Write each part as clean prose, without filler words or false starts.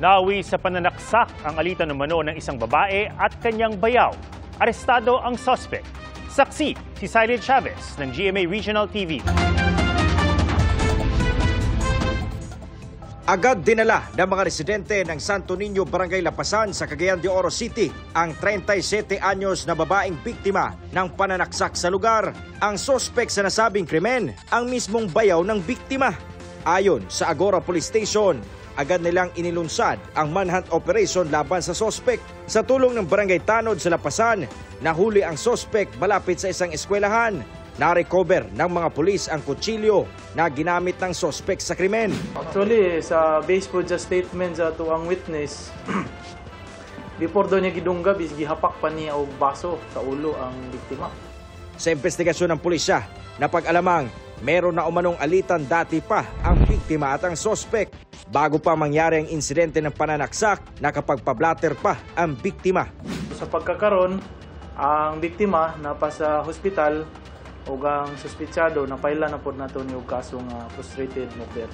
Nawi sa pananaksak ang alitan umano ng isang babae at kanyang bayaw. Arestado ang suspect. Saksi si Cyril Chavez ng GMA Regional TV. Agad dinala ng mga residente ng Santo Niño, Barangay Lapasan sa Cagayan de Oro City ang 37 anyos na babaeng biktima ng pananaksak sa lugar. Ang suspect sa nasabing krimen, ang mismong bayaw ng biktima. Ayon sa Agora Police Station, agad nilang inilunsad ang manhunt operation laban sa suspect. Sa tulong ng Barangay Tanod sa Lapasan, nahuli ang suspect malapit sa isang eskwelahan. Na-recover ng mga pulis ang kutsilyo na ginamit ng suspect sa krimen. Actually, sa base po sa statement sa tuang witness, before doon niya gidungga, gihapak pa niya og baso sa ulo ang biktima. Sa investigasyon ng pulisya, napag-alamang meron na umanong alitan dati pa ang biktima at ang suspect. Bago pa mangyari ang insidente ng pananaksak, nakapagpa-blatter pa ang biktima. Sa pagkakaroon, ang biktima napa sa hospital o ang suspitsado na paila na po nato ni kasong frustrated murder.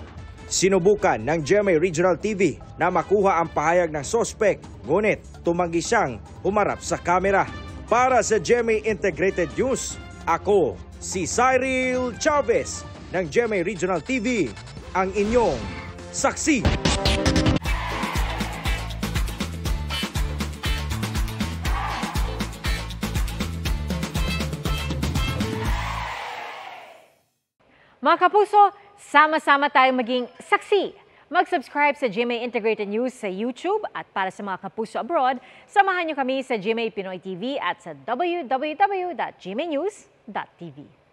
Sinubukan ng GMA Regional TV na makuha ang pahayag ng suspect, ngunit tumanggi siyang humarap sa kamera. Para sa GMA Integrated News, ako si Cyril Chavez ng GMA Regional TV, ang inyong saksi. Mga kapuso, sama-sama tayong maging saksi. Mag-subscribe sa GMA Integrated News sa YouTube at para sa mga kapuso abroad, samahan niyo kami sa GMA Pinoy TV at sa www.gmanews.tv.